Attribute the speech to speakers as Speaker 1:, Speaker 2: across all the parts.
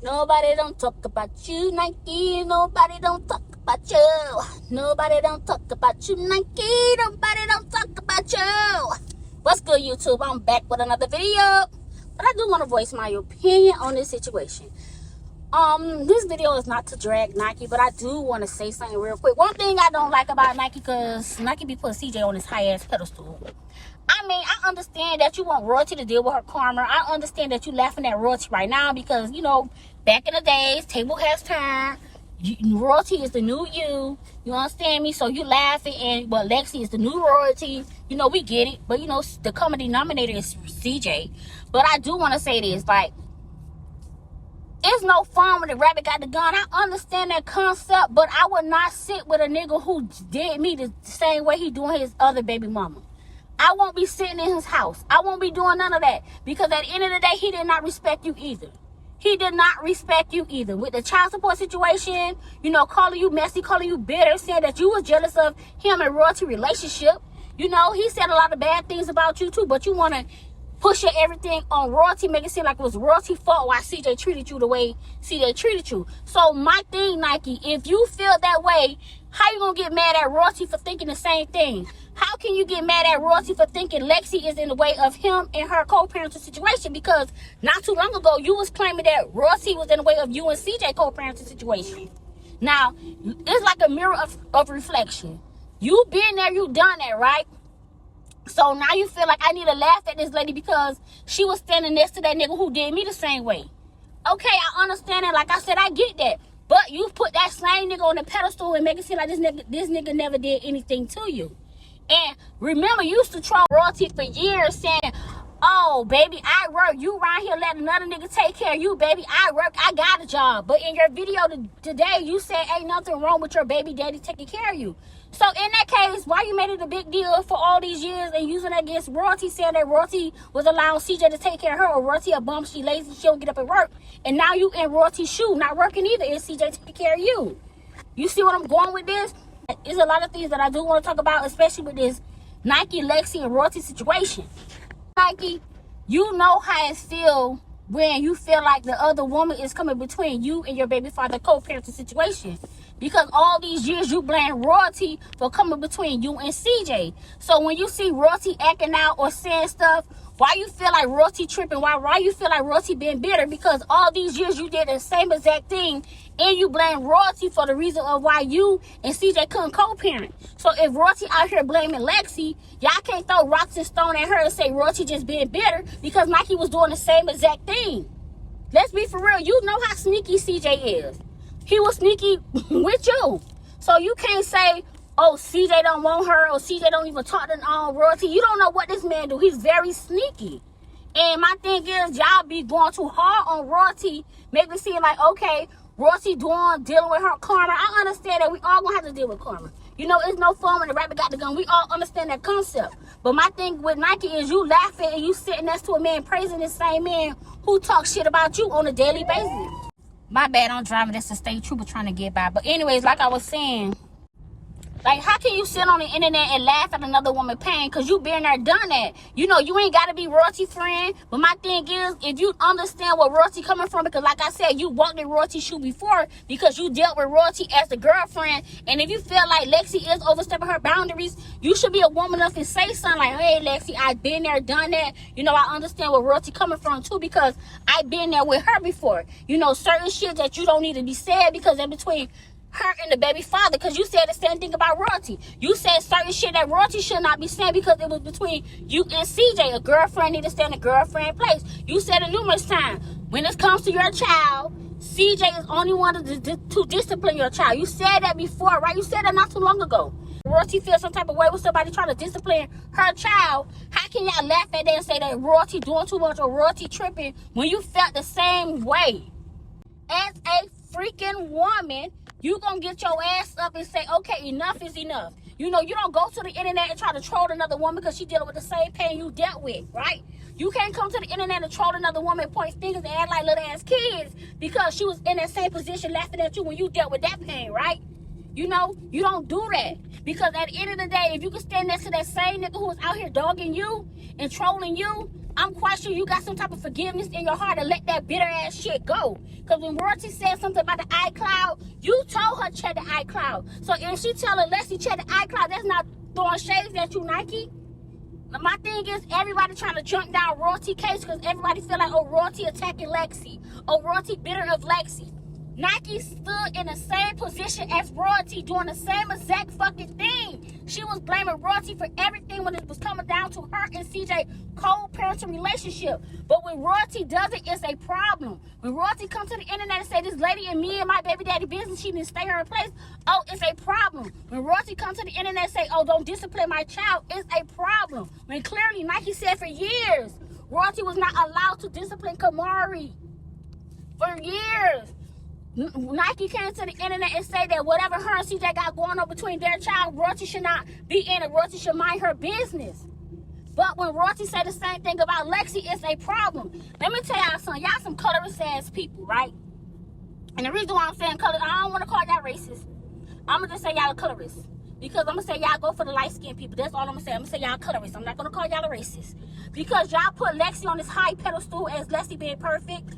Speaker 1: Nobody don't talk about you, Nike. Nobody don't talk about you. Nobody don't talk about you, Nike. Nobody don't talk about you. What's good, YouTube? I'm back with another video. But I do want to voice my opinion on this situation. This video is not to drag Nike, but I do want to say something real quick. One thing I don't like about Nike, because Nike be putting CJ on his high-ass pedestal. I mean, I understand that you want Royalty to deal with her karma. I understand that you laughing at Royalty right now because, you know, back in the days, table has turned. Royalty is the new you. You understand me? So you laughing, but Lexi is the new Royalty. You know, we get it. But, you know, the common denominator is CJ. But I do want to say this, like, it's no fun when the rabbit got the gun. I understand that concept, but I would not sit with a nigga who did me the same way he doing his other baby mama. I won't be sitting in his house. I won't be doing none of that. Because at the end of the day, he did not respect you either. He did not respect you either. With the child support situation, you know, calling you messy, calling you bitter, saying that you was jealous of him and Royalty relationship. You know, he said a lot of bad things about you too, but you want to push everything on Royalty, make it seem like it was Royalty's fault why CJ treated you the way CJ treated you. So my thing, Nike, if you feel that way, how you gonna get mad at Royalty for thinking the same thing? How can you get mad at Royalty for thinking Lexi is in the way of him and her co-parenting situation? Because not too long ago, you was claiming that Royalty was in the way of you and CJ co-parenting situation. Now, it's like a mirror of reflection. You been there, you done that, right? So now you feel like I need to laugh at this lady because she was standing next to that nigga who did me the same way. Okay, I understand that. Like I said, I get that. But you put that same nigga on the pedestal and make it seem like this nigga never did anything to you. And remember, you used to troll Royalty for years saying, oh, baby, I work. You around here letting another nigga take care of you, baby. I work. I got a job. But in your video today, you said ain't nothing wrong with your baby daddy taking care of you. So in that case, why you made it a big deal for all these years and using that against Royalty, saying that Royalty was allowing CJ to take care of her, or Royalty a bum, she lazy, she don't get up and work. And now you in Royalty's shoe, not working either, and CJ taking care of you. You see what I'm going with this? There's a lot of things that I do want to talk about, especially with this Nike, Lexi, and Royalty situation. Nike, you know how it feels when you feel like the other woman is coming between you and your baby father co-parenting situation. Because all these years you blame Royalty for coming between you and CJ. So when you see Royalty acting out or saying stuff, why you feel like Royalty tripping? Why you feel like Royalty being bitter? Because all these years you did the same exact thing, and you blame Royalty for the reason of why you and CJ couldn't co-parent. So if Royalty out here blaming Lexi, y'all can't throw rocks and stone at her and say Royalty just being bitter, because Nike was doing the same exact thing. Let's be for real. You know how sneaky CJ is. He was sneaky with you. So you can't say, oh, CJ don't want her, or CJ don't even talk to Royalty. You don't know what this man do. He's very sneaky. And my thing is, y'all be going too hard on Royalty, make me seem like, okay, Royalty dealing with her karma. I understand that we all gonna have to deal with karma. You know, it's no fun when the rabbit got the gun. We all understand that concept. But my thing with Nike is you laughing and you sitting next to a man praising this same man who talks shit about you on a daily basis. My bad, I'm driving. That's a state trooper trying to get by. But anyways, like I was saying, like, how can you sit on the internet and laugh at another woman pain? Because you been there, done that. You know, you ain't got to be Royalty friend. But my thing is, if you understand where Royalty coming from, because like I said, you walked in Royalty's shoe before because you dealt with Royalty as the girlfriend. And if you feel like Lexi is overstepping her boundaries, you should be a woman enough to say something like, hey, Lexi, I've been there, done that. You know, I understand where Royalty coming from, too, because I've been there with her before. You know, certain shit that you don't need to be said because in between her and the baby father, because you said the same thing about Royalty. You said certain shit that Royalty should not be saying because it was between you and CJ. A girlfriend need to stay in a girlfriend place. You said it numerous times. When it comes to your child, CJ is only one to discipline your child. You said that before, right? You said that not too long ago. Royalty feels some type of way with somebody trying to discipline her child. How can y'all laugh at that and say that Royalty doing too much or Royalty tripping when you felt the same way? As a freaking woman, you gonna get your ass up and say, okay, enough is enough. You know, you don't go to the internet and try to troll another woman because she dealing with the same pain you dealt with, right? You can't come to the internet and troll another woman, point fingers and act like little ass kids because she was in that same position laughing at you when you dealt with that pain, right? You know, you don't do that. Because at the end of the day, if you can stand next to that same nigga who's out here dogging you and trolling you, I'm quite sure you got some type of forgiveness in your heart to let that bitter ass shit go. Because when Royalty said something about the iCloud, you told her check the iCloud. So if she telling Lexi check the iCloud, that's not throwing shades at you, Nikee. My thing is, everybody trying to jump down Royalty case because everybody feel like, oh, Royalty attacking Lexi. Oh, Royalty bitter of Lexi. Nikee stood in the same position as Royalty doing the same exact fucking thing. She was blaming Royalty for everything when it was coming down to her and CJ co-parenting relationship. But when Royalty does it, it's a problem. When Royalty comes to the internet and say, this lady and me and my baby daddy business, she didn't stay her place, oh, it's a problem. When Royalty comes to the internet and say, oh, don't discipline my child, it's a problem. When clearly Nikee said for years, Royalty was not allowed to discipline Kamari. For years. Nikee came to the internet and said that whatever her and CJ got going on between their child, Royalty should not be in it. Royalty should mind her business. But when Royalty said the same thing about Lexi, it's a problem. Let me tell y'all something. Y'all some colorist ass people, right? And the reason why I'm saying color, I don't want to call y'all racist. I'm going to just say y'all colorists. Because I'm going to say y'all go for the light-skinned people. That's all I'm going to say. I'm going to say y'all colorists. I'm not going to call y'all a racist. Because y'all put Lexi on this high pedestal as Lexi being perfect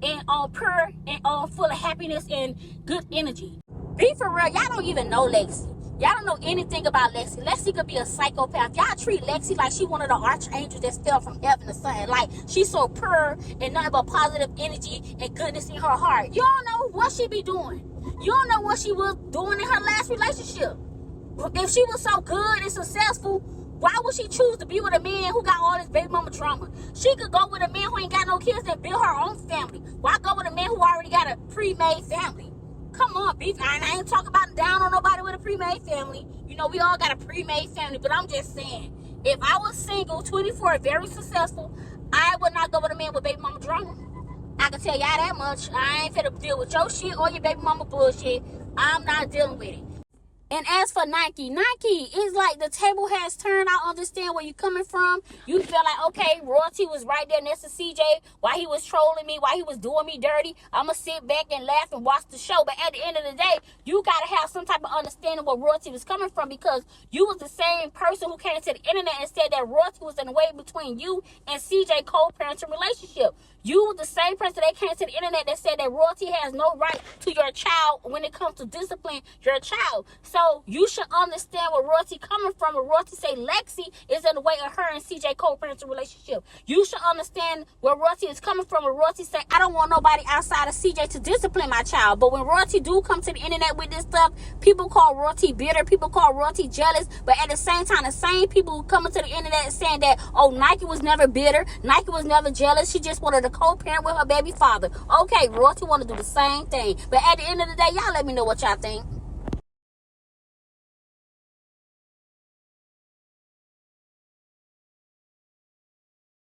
Speaker 1: and all pure and all full of happiness and good energy. Be for real, y'all don't even know Lexi. Y'all don't know anything about Lexi. Lexi could be a psychopath. Y'all treat Lexi like she one of the archangels that fell from heaven to sun. Like she's so pure and nothing but positive energy and goodness in her heart. You don't know what she be doing. You don't know what she was doing in her last relationship. If she was so good and successful, why would she choose to be with a man who got all this baby mama drama? She could go with a man who ain't got no kids and build her own family. Why go with a man who already got a pre-made family? Come on, beef. I ain't talking about down on nobody with a pre-made family. You know, we all got a pre-made family. But I'm just saying, if I was single, 24, very successful, I would not go with a man with baby mama drama. I can tell y'all that much. I ain't finna deal with your shit or your baby mama bullshit. I'm not dealing with it. And as for Nikee, it's like the table has turned. I understand where you're coming from. You feel like, okay, Royalty was right there next to CJ while he was trolling me, while he was doing me dirty. I'm going to sit back and laugh and watch the show. But at the end of the day, you got to have some type of understanding where Royalty was coming from, because you was the same person who came to the internet and said that Royalty was in the way between you and CJ co-parenting relationship. You were the same person that came to the internet that said that Royalty has no right to your child when it comes to discipline your child. So you should understand where Royalty coming from. When Royalty say Lexi is in the way of her and CJ co-parenting relationship. You should understand where Royalty is coming from. When Royalty say, I don't want nobody outside of CJ to discipline my child. But when Royalty do come to the internet with this stuff, people call Royalty bitter. People call Royalty jealous. But at the same time, the same people who coming to the internet saying that, oh, Nikee was never bitter. Nikee was never jealous. She just wanted to co-parent with her baby father. Okay, Royalty want to do the same thing. But at the end of the day, y'all let me know what y'all think.